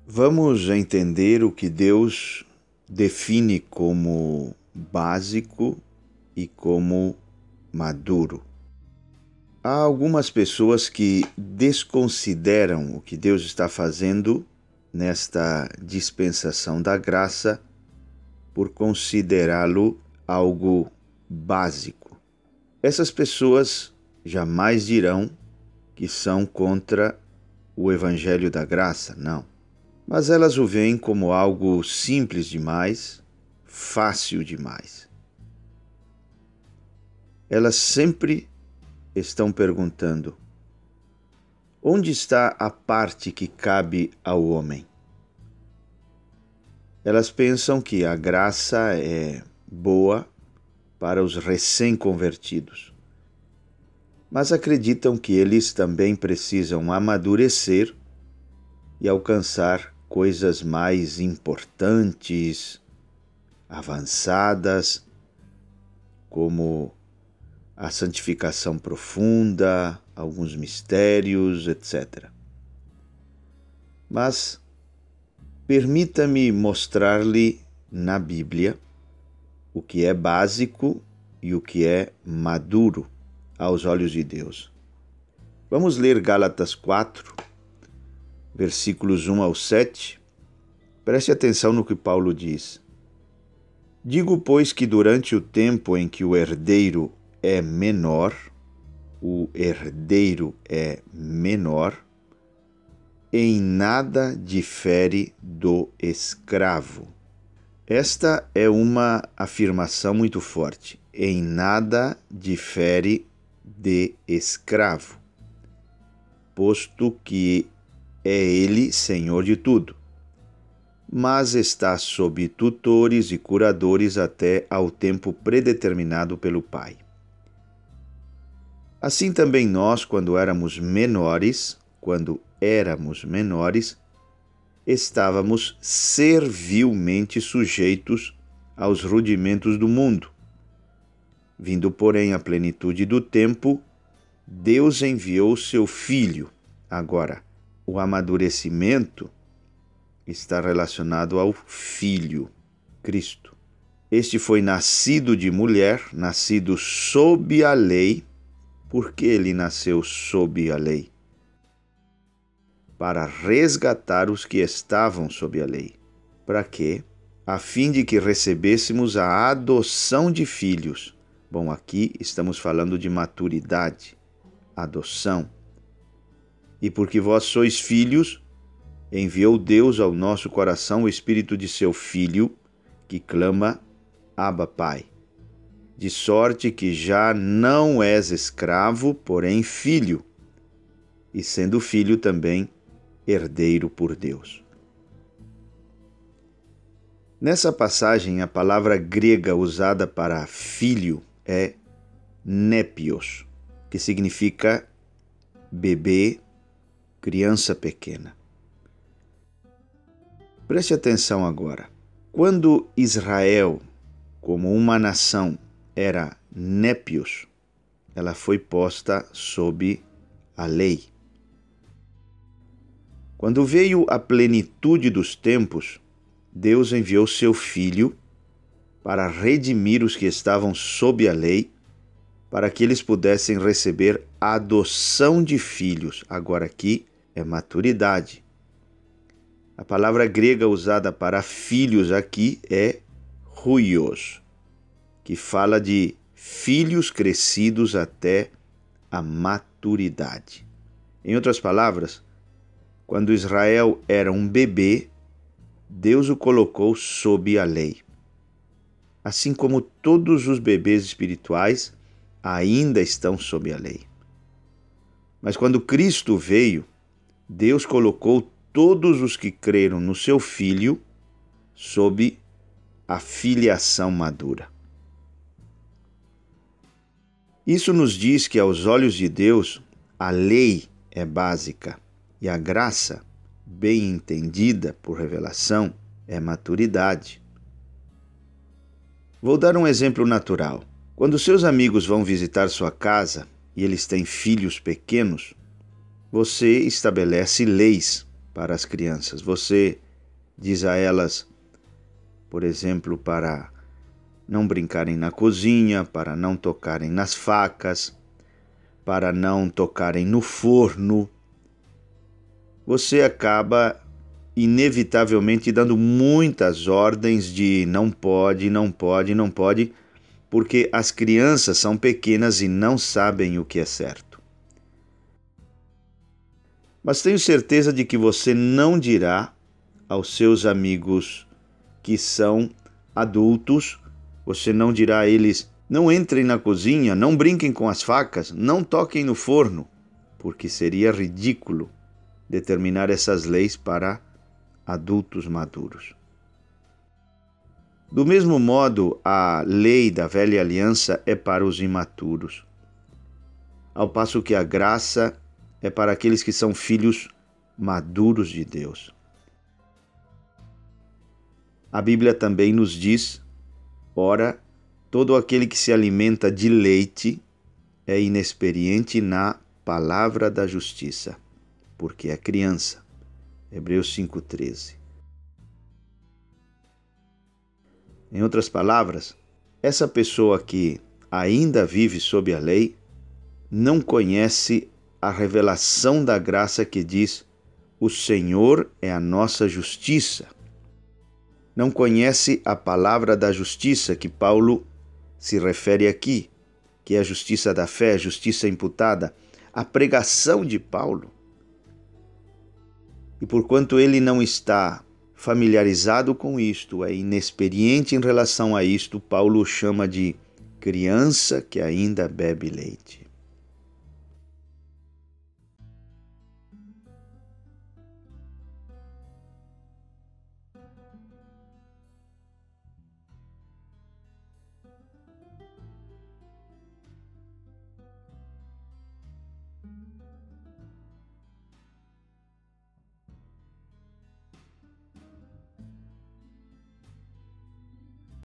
Vamos entender o que Deus define como básico e como maduro. Há algumas pessoas que desconsideram o que Deus está fazendo nesta dispensação da graça por considerá-lo algo básico. Essas pessoas jamais dirão que são contra o Evangelho da Graça, não. Mas elas o veem como algo simples demais, fácil demais. Elas sempre estão perguntando: onde está a parte que cabe ao homem? Elas pensam que a graça é boa para os recém-convertidos, mas acreditam que eles também precisam amadurecer e alcançar coisas mais importantes, avançadas, como a santificação profunda, alguns mistérios, etc. Mas permita-me mostrar-lhe na Bíblia o que é básico e o que é maduro aos olhos de Deus. Vamos ler Gálatas 4, versículos 1 ao 7. Preste atenção no que Paulo diz. Digo, pois, que durante o tempo em que o herdeiro é menor, em nada difere do escravo. Esta é uma afirmação muito forte. Em nada difere de escravo, posto que é ele senhor de tudo, mas está sob tutores e curadores até ao tempo predeterminado pelo Pai. Assim também nós, quando éramos menores, estávamos servilmente sujeitos aos rudimentos do mundo. Vindo, porém, à plenitude do tempo, Deus enviou seu Filho. Agora, o amadurecimento está relacionado ao Filho, Cristo. Este foi nascido de mulher, nascido sob a lei. Por que ele nasceu sob a lei? Para resgatar os que estavam sob a lei. Para quê? A fim de que recebêssemos a adoção de filhos. Bom, aqui estamos falando de maturidade, adoção. E porque vós sois filhos, enviou Deus ao nosso coração o Espírito de seu Filho, que clama, Abba, Pai. De sorte que já não és escravo, porém filho, e sendo filho também herdeiro por Deus. Nessa passagem, a palavra grega usada para filho é népios, que significa bebê, criança pequena. Preste atenção agora. Quando Israel, como uma nação, era népios, ela foi posta sob a lei. Quando veio a plenitude dos tempos, Deus enviou seu Filho para redimir os que estavam sob a lei, para que eles pudessem receber a adoção de filhos. Agora aqui é maturidade. A palavra grega usada para filhos aqui é huios, que fala de filhos crescidos até a maturidade. Em outras palavras, quando Israel era um bebê, Deus o colocou sob a lei. Assim como todos os bebês espirituais ainda estão sob a lei. Mas quando Cristo veio, Deus colocou todos os que creram no seu Filho sob a filiação madura. Isso nos diz que, aos olhos de Deus, a lei é básica e a graça, bem entendida por revelação, é maturidade. Vou dar um exemplo natural. Quando seus amigos vão visitar sua casa e eles têm filhos pequenos, você estabelece leis para as crianças. Você diz a elas, por exemplo, para não brincarem na cozinha, para não tocarem nas facas, para não tocarem no forno. Você acaba inevitavelmente dando muitas ordens de não pode, não pode, não pode, porque as crianças são pequenas e não sabem o que é certo. Mas tenho certeza de que você não dirá aos seus amigos que são adultos, você não dirá a eles: não entrem na cozinha, não brinquem com as facas, não toquem no forno, porque seria ridículo determinar essas leis para adultos maduros. Do mesmo modo, a lei da velha aliança é para os imaturos, ao passo que a graça é para aqueles que são filhos maduros de Deus. A Bíblia também nos diz: ora, todo aquele que se alimenta de leite é inexperiente na palavra da justiça, porque é criança. Hebreus 5,13. Em outras palavras, essa pessoa que ainda vive sob a lei não conhece a revelação da graça que diz: o Senhor é a nossa justiça. Não conhece a palavra da justiça que Paulo se refere aqui, que é a justiça da fé, a justiça imputada, a pregação de Paulo. E porquanto ele não está familiarizado com isto, é inexperiente em relação a isto, Paulo o chama de criança que ainda bebe leite.